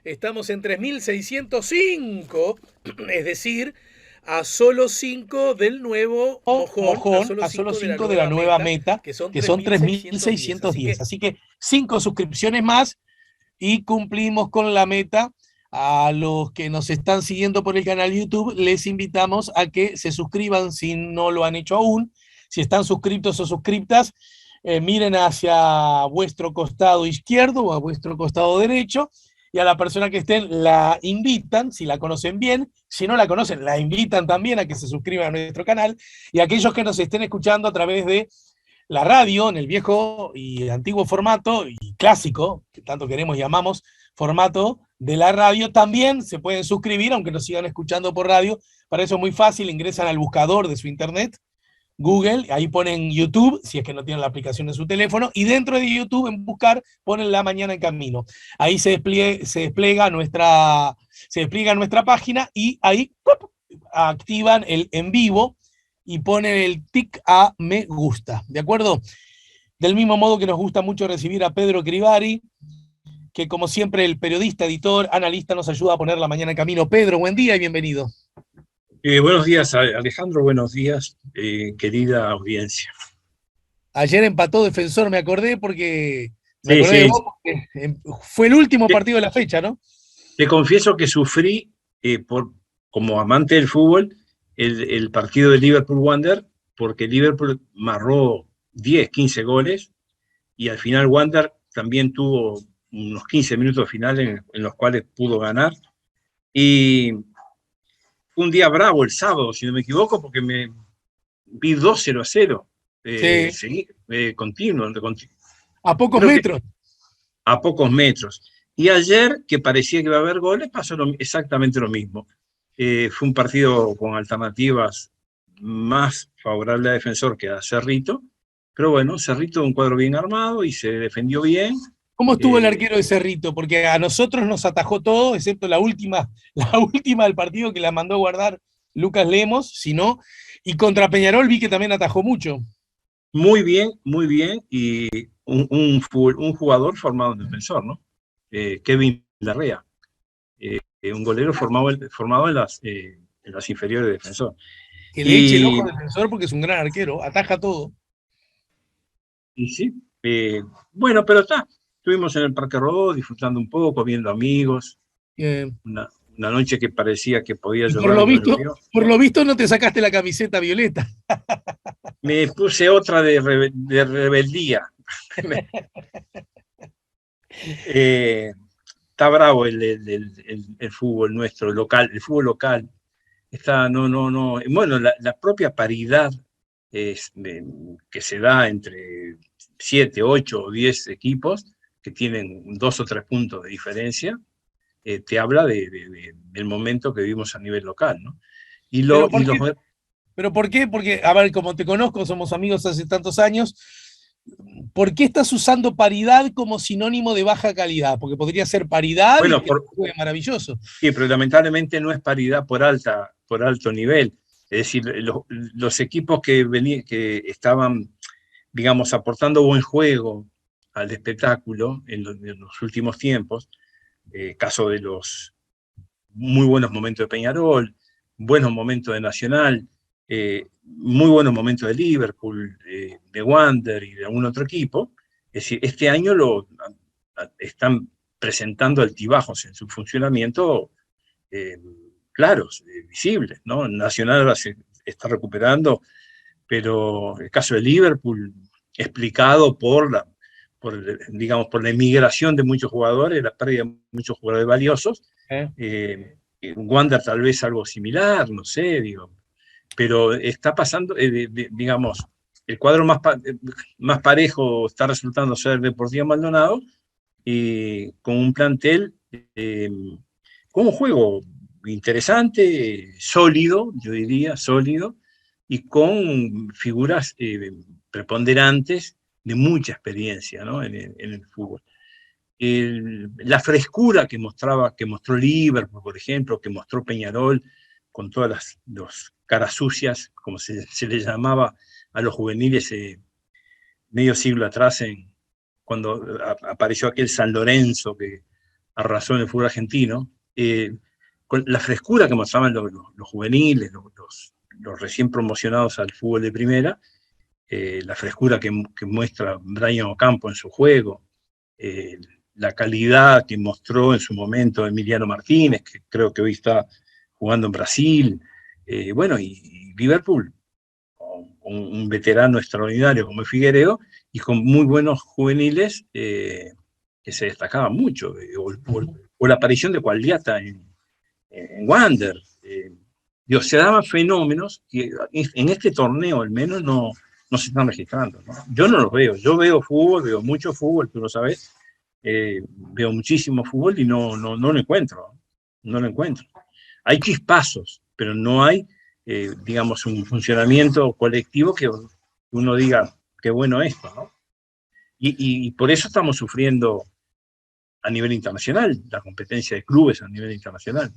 Estamos en 3.605, es decir, a solo 5 del nuevo mojón, a Mojón solo a solo 5 de la 5 de la nueva nueva meta, meta, que son que son tres mil 3.610. seiscientos Así diez que Así que 5 suscripciones más y cumplimos con la meta. A los que nos están siguiendo por el canal YouTube, les invitamos a que se suscriban si no lo han hecho aún. Si están suscriptos o suscriptas, miren hacia vuestro costado izquierdo o a vuestro costado derecho, y a la persona que estén la invitan, si la conocen bien, si no la conocen, la invitan también a que se suscriban a nuestro canal, y aquellos que nos estén escuchando a través de la radio, en el viejo y antiguo formato, y clásico, que tanto queremos y amamos, formato de la radio, también se pueden suscribir, aunque nos sigan escuchando por radio. Para eso es muy fácil, ingresan al buscador de su internet, Google, ahí ponen YouTube, si es que no tienen la aplicación en su teléfono, y dentro de YouTube, en buscar, ponen La Mañana en Camino. Ahí se despliega nuestra página, y ahí ¡pup! Activan el en vivo y ponen el tic a me gusta, ¿de acuerdo? Del mismo modo que nos gusta mucho recibir a Pedro Crivari, que como siempre el periodista, editor, analista nos ayuda a poner La Mañana en Camino. Pedro, buen día y bienvenido. Buenos días, Alejandro, buenos días, querida audiencia. Ayer empató Defensor, me Sí, acordé de sí, vos porque fue el último te, partido de la fecha, ¿no? te confieso que sufrí, como amante del fútbol, el partido de Liverpool-Wander, porque Liverpool marró 10, 15 goles, y al final Wander también tuvo unos 15 minutos finales en los cuales pudo ganar. Y fue un día bravo el sábado, si no me equivoco, porque me vi 2-0, Sí, seguí, continuo. a pocos Creo que metros. a pocos metros. Y ayer, que parecía que iba a haber goles, pasó exactamente lo mismo. Fue un partido con alternativas más favorables a Defensor que a Cerrito, pero bueno, Cerrito un cuadro bien armado y se defendió bien. ¿Cómo estuvo el Eh, arquero de Cerrito? Porque a nosotros nos atajó todo, excepto la última, la última del partido, que la mandó a guardar Lucas Lemos, si no, y contra Peñarol vi que también atajó mucho. muy bien, y un jugador formado en Defensor, ¿no? Kevin Larrea, un golero formado en las inferiores de Defensor. Que le eche el Y ojo al Defensor porque es un gran arquero, ataja todo. Y sí, bueno, pero está. Estuvimos en el Parque Rodó disfrutando un poco, viendo amigos. Eh, Una, una noche que parecía que podía y llover, no llovió. por lo visto no te sacaste la camiseta violeta. Me puse otra de rebeldía. Eh, Está bravo el fútbol nuestro, local, el fútbol local. Está, no, no, no. Bueno, la propia paridad que se da entre 7, 8 o 10 equipos que tienen 2 o 3 puntos de diferencia, te habla del momento que vivimos a nivel local, ¿no? Y, lo, Pero y ¿por los, qué? ¿Pero por qué? Porque, a ver, como te conozco, somos amigos hace tantos años, ¿por qué estás usando paridad como sinónimo de baja calidad? Porque podría ser paridad y bueno, que fue maravilloso. sí, pero lamentablemente no es paridad por alto nivel. Es decir, los equipos que estaban, digamos, aportando buen juego al espectáculo en los últimos tiempos, caso de los muy buenos momentos de Peñarol, buenos momentos de Nacional, muy buenos momentos de Liverpool, de Wander y de algún otro equipo. Es decir, este año están presentando altibajos en su funcionamiento, eh, claros, visibles, ¿no? Nacional ahora se está recuperando, pero el caso de Liverpool, explicado digamos, por la emigración de muchos jugadores, la pérdida de muchos jugadores valiosos. ¿Eh? Wander tal vez algo similar, no sé, digo, pero está pasando, digamos, el cuadro más parejo está resultando ser Deportivo Maldonado, y con un plantel, con un juego interesante, sólido, yo diría, sólido, y con figuras preponderantes de mucha experiencia, ¿no? En el fútbol. La frescura que mostró Liverpool, por ejemplo, que mostró Peñarol, con todas las caras sucias, como se le llamaba a los juveniles medio siglo atrás, cuando apareció aquel San Lorenzo arrasó en el fútbol argentino, con la frescura que mostraban los juveniles, los recién promocionados al fútbol de primera, la frescura que muestra Brian Ocampo en su juego, la calidad que mostró en su momento Emiliano Martínez, que creo que hoy está jugando en Brasil, bueno, y Liverpool, con un veterano extraordinario como Figueiredo, y con muy buenos juveniles que se destacaban mucho, o la aparición de Quagliata en Wander. Dios, se daban fenómenos que en este torneo al menos no se están registrando, ¿no? Yo no los veo, yo veo fútbol, veo mucho fútbol, tú lo sabes, veo muchísimo fútbol y no lo encuentro, no lo encuentro. Hay chispazos, pero no hay, digamos, un funcionamiento colectivo que uno diga, qué bueno esto, ¿no? Y por eso estamos sufriendo a nivel internacional, la competencia de clubes a nivel internacional.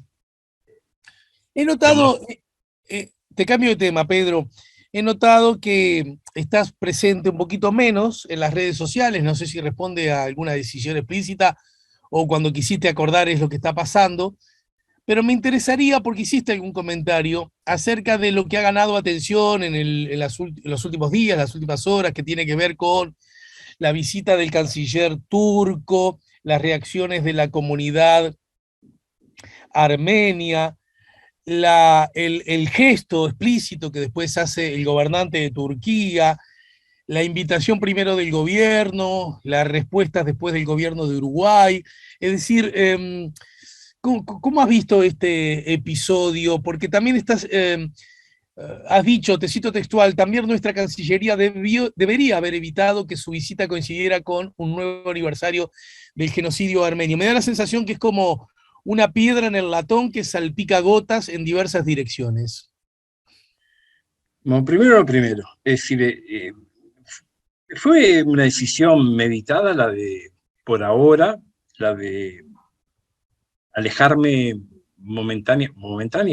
He notado, te cambio de tema, Pedro, he notado que estás presente un poquito menos en las redes sociales, no sé si responde a alguna decisión explícita o cuando quisiste acordar es lo que está pasando, pero me interesaría, porque hiciste algún comentario acerca de lo que ha ganado atención en los últimos días, las últimas horas, que tiene que ver con la visita del canciller turco, las reacciones de la comunidad armenia, el gesto explícito que después hace el gobernante de Turquía, la invitación primero del gobierno, las respuestas después del gobierno de Uruguay. Es decir, ¿cómo has visto este episodio? Porque también has dicho, te cito textual, también nuestra Cancillería debería haber evitado que su visita coincidiera con un nuevo aniversario del genocidio armenio. Me da la sensación que es como una piedra en el latón que salpica gotas en diversas direcciones. Bueno, primero lo primero, es decir, fue una decisión meditada la de, por ahora, la de alejarme momentánea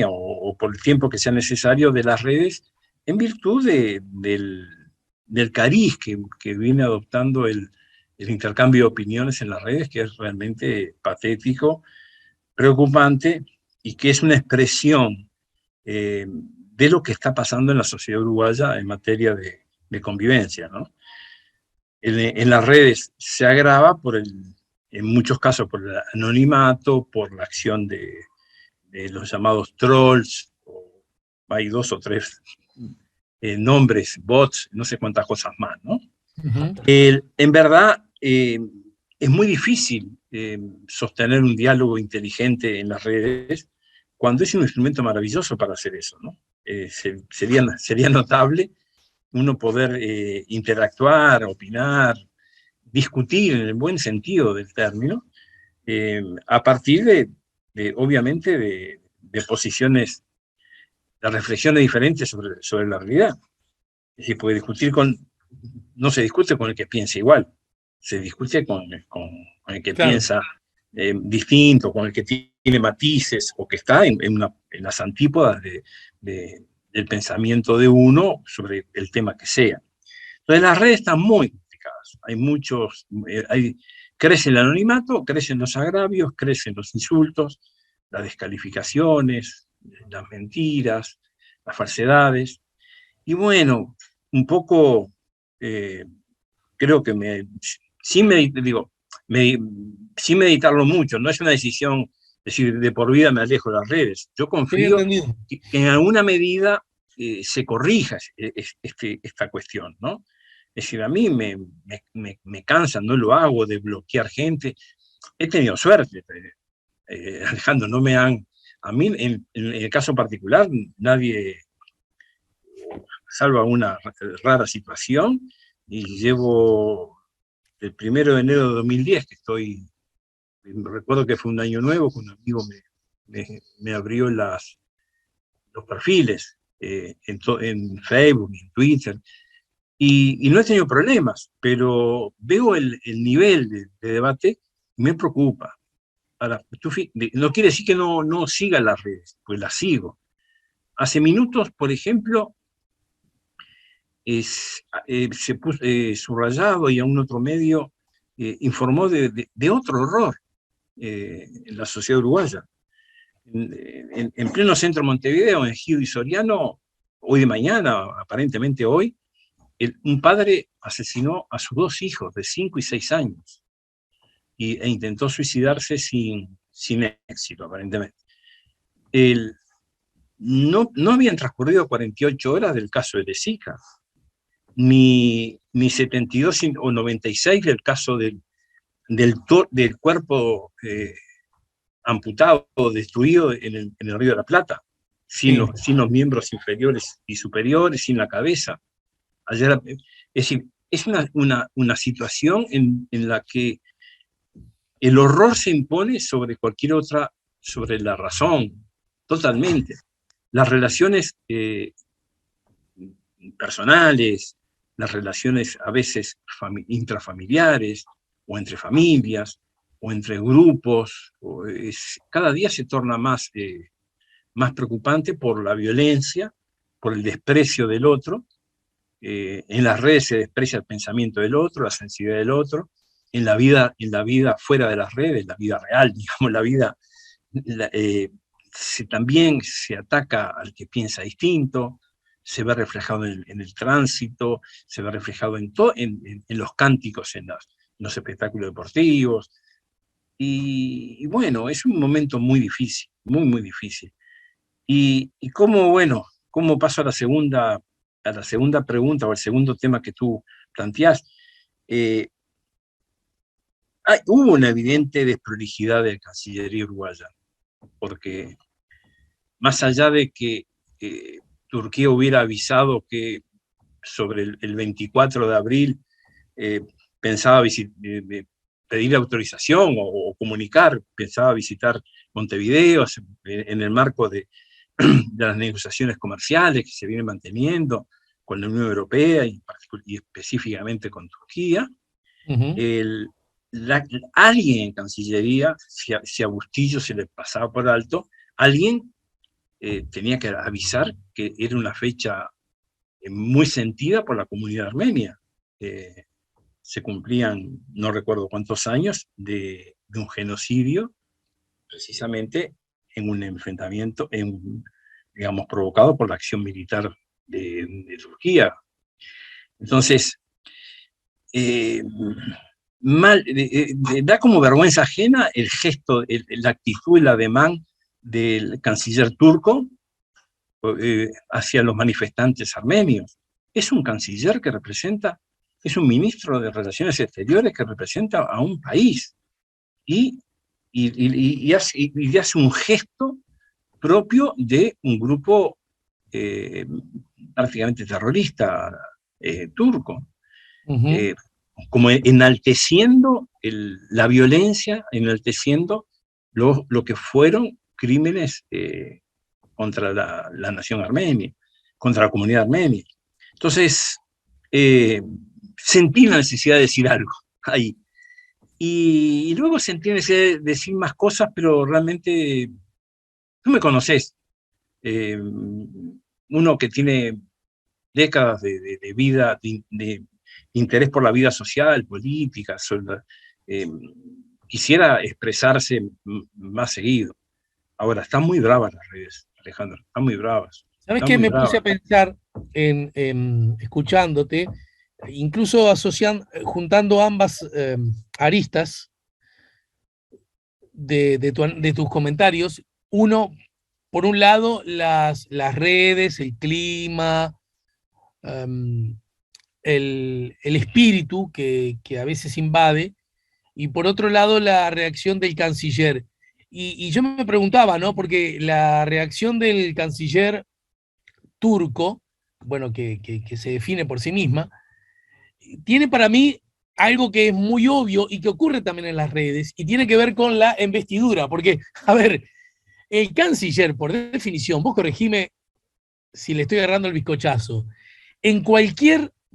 o por el tiempo que sea necesario de las redes, en virtud del cariz que viene adoptando el intercambio de opiniones en las redes, que es realmente patético, preocupante, y que es una expresión de lo que está pasando en la sociedad uruguaya en materia de convivencia, ¿no? En las redes se agrava en muchos casos por el anonimato, por la acción de los llamados trolls, hay 2 o 3 nombres, bots, no sé cuántas cosas más, ¿no? Uh-huh. En verdad, es muy difícil sostener un diálogo inteligente en las redes cuando es un instrumento maravilloso para hacer eso, ¿no? Sería notable uno poder interactuar, opinar, discutir en el buen sentido del término, a partir obviamente, de posiciones, de reflexiones diferentes sobre la realidad. Es decir, porque no se discute con el que piensa igual, se discute con el que piensa distinto, con el que tiene matices, o que está en las antípodas del pensamiento de uno sobre el tema que sea. Entonces las redes están muy complicadas, crece el anonimato, crecen los agravios, crecen los insultos, las descalificaciones, las mentiras, las falsedades, y bueno, un poco creo que sin meditarlo mucho, no es una decisión, decir, de por vida me alejo de las redes. Yo confío que en alguna medida se corrija esta cuestión, ¿no? Es decir, a mí me cansa, no lo hago, de bloquear gente. He tenido suerte, Alejandro, a mí en el caso particular, nadie, salvo una rara situación, y llevo el 1 de enero de 2010 que recuerdo que fue un año nuevo, cuando un amigo me abrió los perfiles en Facebook, en Twitter, y no he tenido problemas, pero veo el nivel de debate y me preocupa. Ahora, no quiere decir que no siga las redes, pues las sigo. Hace minutos, por ejemplo, se puso subrayado, y a un otro medio informó de otro horror, en la sociedad uruguaya. En pleno centro de Montevideo, en Ejido y Soriano, hoy de mañana, aparentemente hoy, un padre asesinó a sus 2 hijos de 5 y 6 años e intentó suicidarse sin éxito, aparentemente. No habían transcurrido 48 horas del caso de Lezica, ni 72 o 96 del caso del cuerpo amputado o destruido en el Río de la Plata, sin los miembros inferiores y superiores, sin la cabeza. Ayer, es decir, es una situación en la que el horror se impone sobre cualquier otra, sobre la razón, totalmente. Las relaciones personales, las relaciones a veces intrafamiliares, o entre familias, o entre grupos, cada día se torna más preocupante por la violencia, por el desprecio del otro. En las redes se desprecia el pensamiento del otro, la sensibilidad del otro. En la vida fuera de las redes, la vida real, digamos, la vida, también se ataca al que piensa distinto, se ve reflejado en el tránsito, se ve reflejado en los cánticos, en los espectáculos deportivos. Y bueno, es un momento muy difícil, muy, muy difícil. Y cómo paso a la segunda pregunta, o al segundo tema que tú planteás. Hubo una evidente desprolijidad de la Cancillería uruguaya, porque más allá de que Turquía hubiera avisado que sobre el 24 de abril pensaba pedir autorización o comunicar, pensaba visitar Montevideo en el marco de las negociaciones comerciales que se vienen manteniendo con la Unión Europea y específicamente con Turquía. Alguien en Cancillería, si a Bustillo se le pasaba por alto, alguien tenía que avisar que era una fecha muy sentida por la comunidad armenia. Se cumplían, no recuerdo cuántos años, de un genocidio, precisamente en un enfrentamiento, digamos, provocado por la acción militar de Turquía. Entonces, da como vergüenza ajena el gesto, la actitud y el ademán del canciller turco hacia los manifestantes armenios. Es un canciller que representa, es un ministro de Relaciones Exteriores que representa a un país y hace un gesto propio de un grupo prácticamente terrorista turco, como enalteciendo la violencia, enalteciendo lo que fueron crímenes contra la nación armenia, contra la comunidad armenia. Entonces, sentí la necesidad de decir algo ahí. Y luego sentí la necesidad de decir más cosas, pero realmente tú me conoces. Uno que tiene décadas de vida, de interés por la vida social, política, quisiera expresarse más seguido. Ahora, están muy bravas las redes, Alejandro, están muy bravas. ¿Sabes qué? Me puse a pensar escuchándote, incluso juntando ambas aristas de tus comentarios. Uno, por un lado, las redes, el clima, el espíritu que a veces invade, y por otro lado, la reacción del canciller. Y yo me preguntaba, ¿no? Porque la reacción del canciller turco, bueno, que se define por sí misma, tiene para mí algo que es muy obvio y que ocurre también en las redes, y tiene que ver con la investidura, porque, a ver, el canciller, por definición, vos corregime si le estoy agarrando el bizcochazo,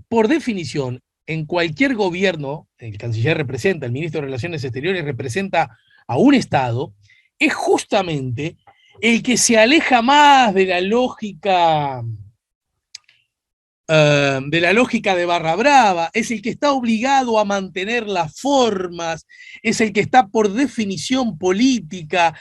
por definición, en cualquier gobierno, el canciller representa, el ministro de Relaciones Exteriores representa a un Estado, es justamente el que se aleja más de la lógica de la lógica de barra brava, es el que está obligado a mantener las formas, es el que está por definición política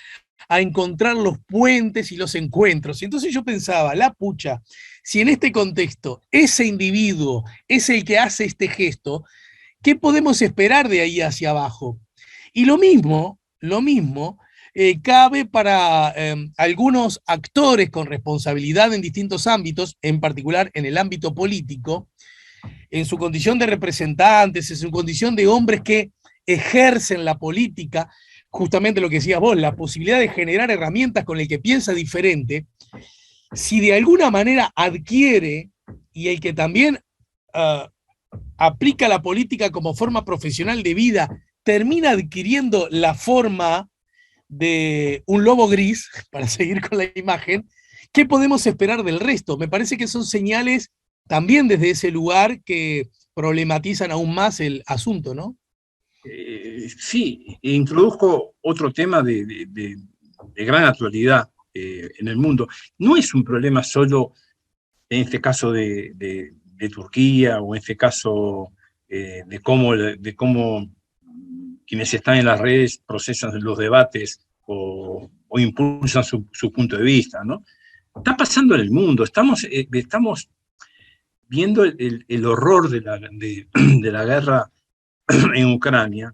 a encontrar los puentes y los encuentros. Entonces yo pensaba, la pucha, si en este contexto ese individuo es el que hace este gesto, ¿qué podemos esperar de ahí hacia abajo? Y lo mismo cabe para algunos actores con responsabilidad en distintos ámbitos, en particular en el ámbito político, en su condición de representantes, en su condición de hombres que ejercen la política, justamente lo que decías vos, la posibilidad de generar herramientas con el que piensa diferente, si de alguna manera adquiere, y el que también aplica la política como forma profesional de vida, termina adquiriendo la forma de un lobo gris, para seguir con la imagen, ¿qué podemos esperar del resto? Me parece que son señales también desde ese lugar que problematizan aún más el asunto, ¿no? Sí, introduzco otro tema de gran actualidad en el mundo. No es un problema solo, en este caso, de Turquía, o en este caso de cómo quienes están en las redes procesan los debates o impulsan su punto de vista, ¿no? Está pasando en el mundo, estamos viendo el horror de la guerra en Ucrania.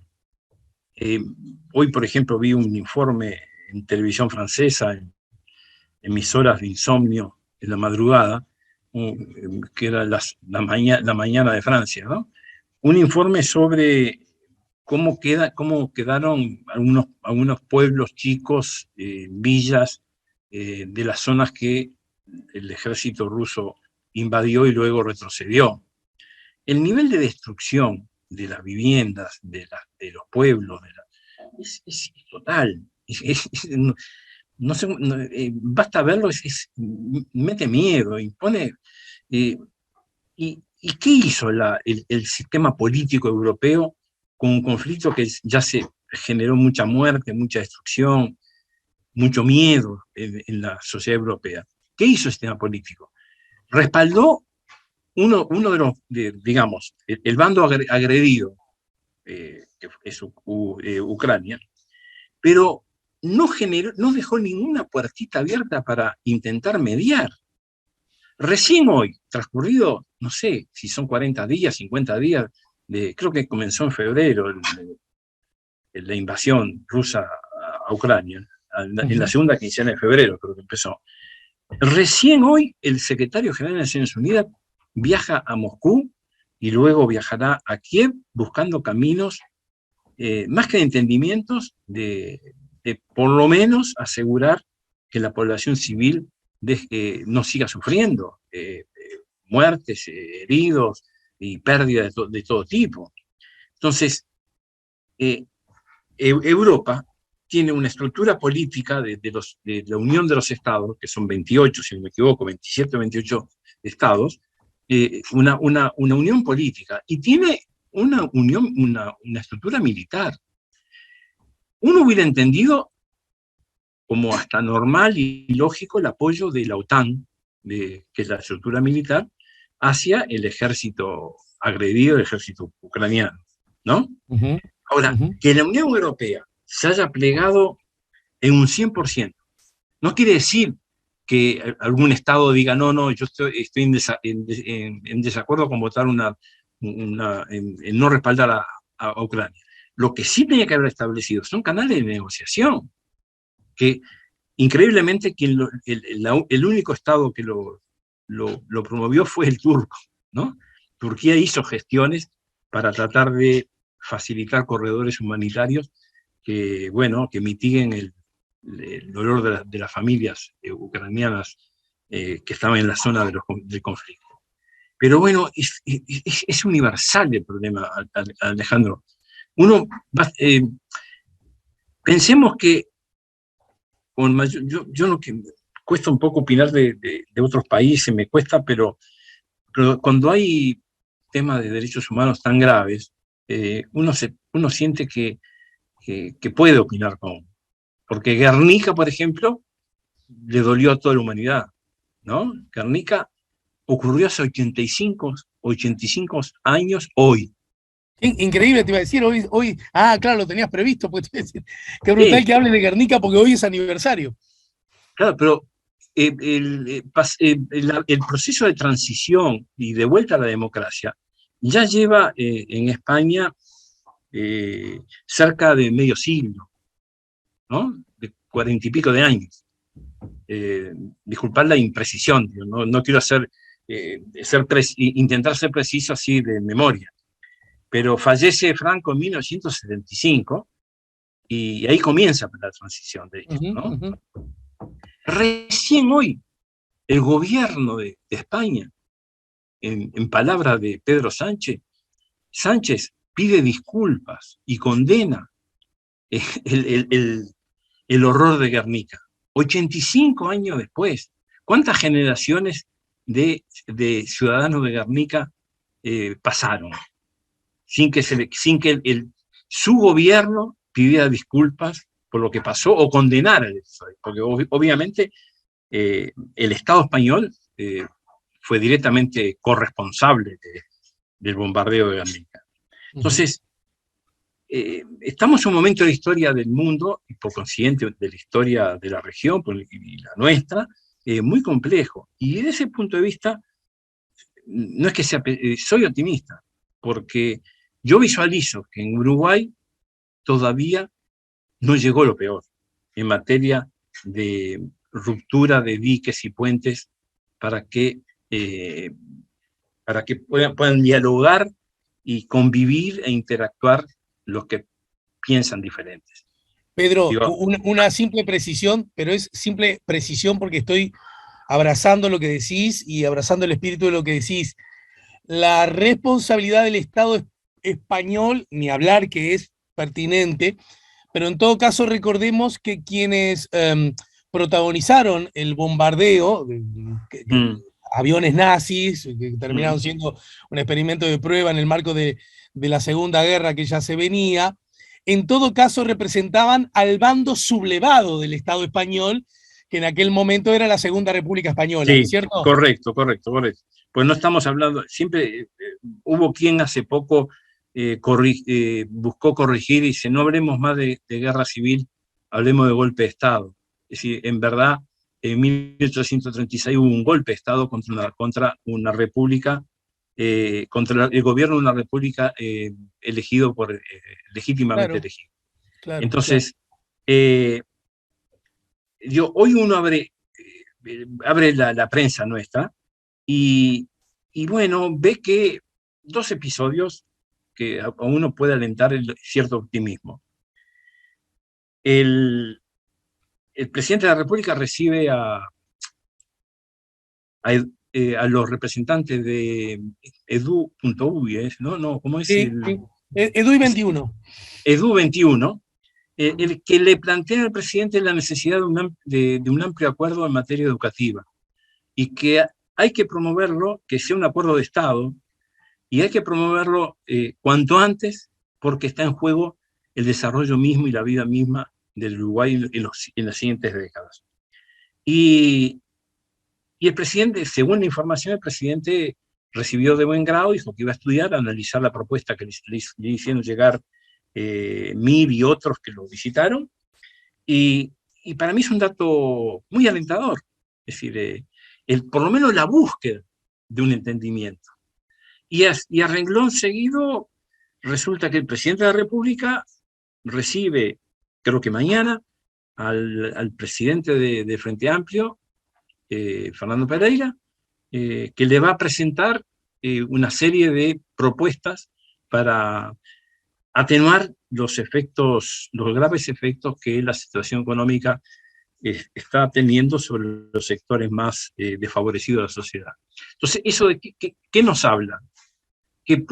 Hoy, por ejemplo, vi un informe en televisión francesa, en mis horas de insomnio en la madrugada, que era la mañana de Francia, ¿no? Un informe sobre cómo quedaron algunos pueblos chicos, villas, de las zonas que el ejército ruso invadió y luego retrocedió. El nivel de destrucción de las viviendas, de los pueblos, es total. No sé, basta verlo, mete miedo, impone. ¿Y qué hizo el sistema político europeo con un conflicto que ya se generó mucha muerte, mucha destrucción, mucho miedo en la sociedad europea? ¿Qué hizo el sistema político? Respaldó uno de los, digamos, el bando agredido, que es Ucrania, pero no dejó ninguna puertita abierta para intentar mediar. Recién hoy, transcurrido, no sé si son 40 días, 50 días, creo que comenzó en febrero la invasión rusa a Ucrania, en la segunda quincena de febrero creo que empezó. Recién hoy el secretario general de Naciones Unidas viaja a Moscú y luego viajará a Kiev buscando caminos, más que de entendimientos, de por lo menos asegurar que la población civil no siga sufriendo muertes, heridos y pérdidas de todo tipo. Entonces, Europa tiene una estructura política de la Unión de los Estados, que son 28, si no me equivoco, 27 o 28 estados, una unión política, y tiene una estructura militar. Uno hubiera entendido como hasta normal y lógico el apoyo de la OTAN, que es la estructura militar, hacia el ejército agredido, el ejército ucraniano, ¿no? Ahora, que la Unión Europea se haya plegado en un 100%, no quiere decir que algún Estado diga, no, yo estoy en desacuerdo con votar en no respaldar a Ucrania. Lo que sí tenía que haber establecido son canales de negociación, que increíblemente el único Estado que lo promovió fue el turco, ¿no? Turquía hizo gestiones para tratar de facilitar corredores humanitarios que mitiguen el dolor de las familias ucranianas que estaban en la zona del conflicto. Pero bueno, es universal el problema, Alejandro. Pensemos que yo no, que cuesta un poco opinar de otros países, me cuesta, pero cuando hay temas de derechos humanos tan graves, uno siente que puede opinar porque Guernica, por ejemplo, le dolió a toda la humanidad, ¿no? Guernica, ocurrió hace 85 años hoy. Increíble, te iba a decir, claro, lo tenías previsto, pues te iba a decir, qué brutal Sí, que hables de Guernica porque hoy es aniversario. claro, pero el proceso de transición y de vuelta a la democracia ya lleva en España cerca de medio siglo, ¿no? De 40 y pico de años. Disculpad la imprecisión, no quiero intentar ser preciso así de memoria, pero fallece Franco en 1975 y ahí comienza la transición, de hecho, ¿no? Recién hoy el gobierno de España, en palabras de Pedro Sánchez pide disculpas y condena el horror de Guernica. 85 años después, ¿cuántas generaciones de ciudadanos de Guernica pasaron sin que su gobierno pidiera disculpas por lo que pasó o condenara el episodio? Porque obviamente el Estado español fue directamente corresponsable del bombardeo de Guernica. Entonces, estamos en un momento de la historia del mundo, y por consiguiente de la historia de la región y la nuestra, muy complejo. Y desde ese punto de vista, no es que sea, soy optimista, porque yo visualizo que en Uruguay todavía no llegó lo peor en materia de ruptura de diques y puentes para que puedan dialogar y convivir e interactuar los que piensan diferentes. Pedro, Digo, una simple precisión, pero es simple precisión porque estoy abrazando lo que decís y abrazando el espíritu de lo que decís. La responsabilidad del Estado español, ni hablar que es pertinente, pero en todo caso recordemos que quienes protagonizaron el bombardeo, aviones nazis, que terminaron siendo un experimento de prueba en el marco de la Segunda Guerra que ya se venía, en todo caso representaban al bando sublevado del Estado español, que en aquel momento era la Segunda República Española, sí, ¿cierto? correcto. Pues no estamos hablando, siempre hubo quien hace poco buscó corregir y dice, no hablemos más de guerra civil, hablemos de golpe de Estado. Es decir, en verdad, en 1836 hubo un golpe de Estado contra una república, contra el gobierno de una república elegido legítimamente Claro, elegido. claro. Entonces, hoy uno abre la prensa nuestra y bueno, ve que dos episodios que a uno puede alentar cierto optimismo. El presidente de la República recibe a los representantes de edu.uy, ¿no? No, ¿cómo es? Sí, sí. EDUI 21. Edu 21, el que le plantea al presidente la necesidad de un amplio acuerdo en materia educativa y que hay que promoverlo, que sea un acuerdo de Estado, y hay que promoverlo cuanto antes porque está en juego el desarrollo mismo y la vida misma del Uruguay en las siguientes décadas. Y el presidente, según la información, el presidente recibió de buen grado, dijo que iba a estudiar, a analizar la propuesta que le hicieron llegar Mir y otros que lo visitaron, y para mí es un dato muy alentador, es decir, por lo menos la búsqueda de un entendimiento. Y a renglón seguido, resulta que el presidente de la República recibe, creo que mañana, al presidente de Frente Amplio, Fernando Pereira, que le va a presentar una serie de propuestas para atenuar los graves efectos que la situación económica está teniendo sobre los sectores más desfavorecidos de la sociedad. Entonces, ¿eso de qué nos habla? Que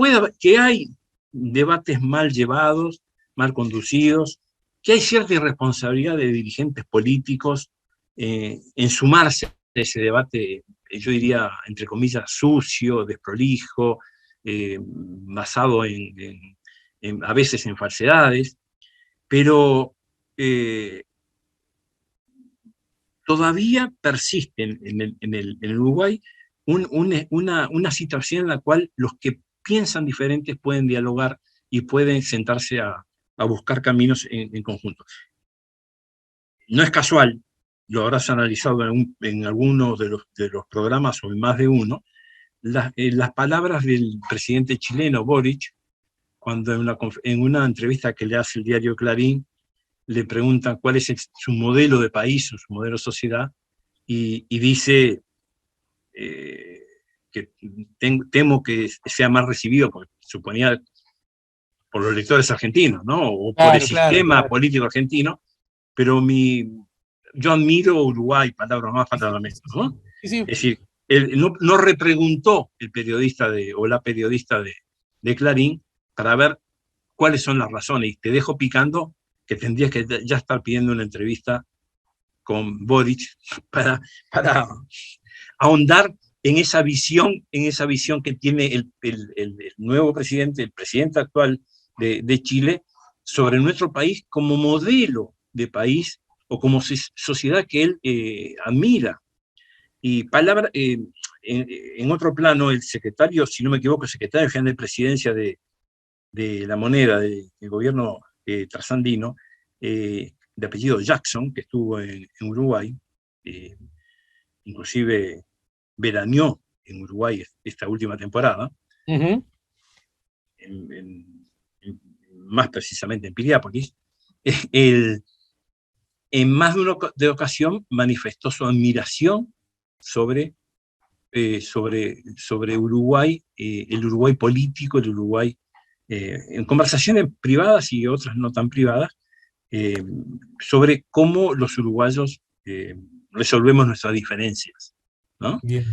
hay debates mal llevados, mal conducidos, que hay cierta irresponsabilidad de dirigentes políticos en sumarse a ese debate, yo diría, entre comillas, sucio, desprolijo, basado a veces en falsedades, pero todavía persisten en el Uruguay una situación en la cual los que piensan diferentes pueden dialogar y pueden sentarse a buscar caminos en conjunto. No es casual, lo habrás analizado en algunos de los programas o en más de uno, las palabras del presidente chileno Boric, cuando en una entrevista que le hace el diario Clarín, le preguntan cuál es su modelo de país o su modelo de sociedad, y dice que temo que sea más recibido, porque suponía por los lectores argentinos, ¿no? O por el sistema político argentino, pero yo admiro Uruguay, palabras más, palabras menos, ¿no? Sí. Es decir, no repreguntó el periodista o la periodista de Clarín para ver cuáles son las razones, y te dejo picando que tendrías que ya estar pidiendo una entrevista con Boric para ahondar en esa visión que tiene el nuevo presidente, el presidente actual de Chile, sobre nuestro país como modelo de país o como sociedad que él admira. Y en otro plano, el secretario, si no me equivoco, el secretario general de presidencia de la moneda del gobierno trasandino, de apellido Jackson, que estuvo en Uruguay, inclusive veraneó en Uruguay esta última temporada, más precisamente en Piriápolis, en más de una ocasión manifestó su admiración sobre Uruguay, el Uruguay político, el Uruguay, en conversaciones privadas y otras no tan privadas, sobre cómo los uruguayos resolvemos nuestras diferencias, ¿no? Bien.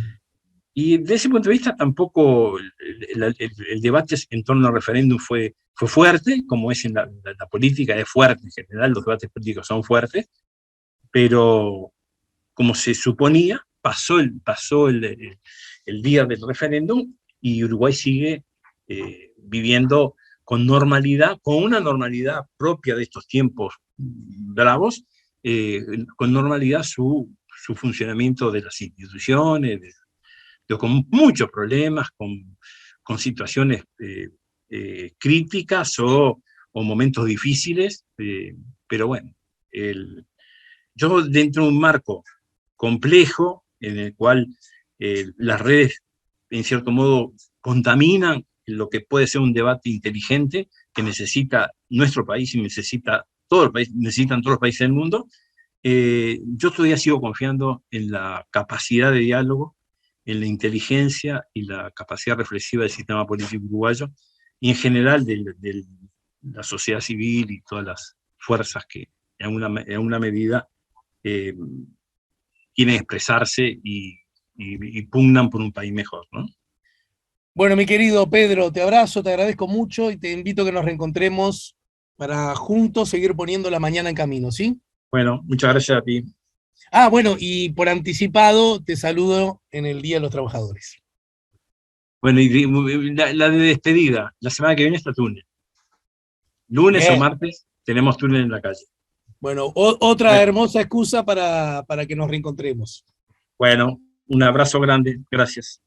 Y desde ese punto de vista tampoco el debate en torno al referéndum fue fuerte, como es en la política, es fuerte en general, los debates políticos son fuertes, pero como se suponía, pasó el día del referéndum y Uruguay sigue viviendo con normalidad, con una normalidad propia de estos tiempos bravos, con normalidad su funcionamiento de las instituciones, con muchos problemas, con situaciones críticas o momentos difíciles, pero bueno, yo dentro de un marco complejo en el cual las redes, en cierto modo, contaminan lo que puede ser un debate inteligente que necesita nuestro país y necesitan todos los países del mundo, yo todavía sigo confiando en la capacidad de diálogo, en la inteligencia y la capacidad reflexiva del sistema político uruguayo y en general de la sociedad civil y todas las fuerzas que en una medida quieren expresarse y pugnan por un país mejor, ¿no? Bueno, mi querido Pedro, te abrazo, te agradezco mucho y te invito a que nos reencontremos para juntos seguir poniendo la mañana en camino, ¿sí? Bueno, muchas gracias a ti. Bueno, y por anticipado te saludo en el Día de los Trabajadores. Bueno, y la de despedida, la semana que viene está túnel. Lunes Bien. o martes tenemos túnel en la calle. Bueno, otra hermosa excusa para que nos reencontremos. Bueno, un abrazo grande, gracias.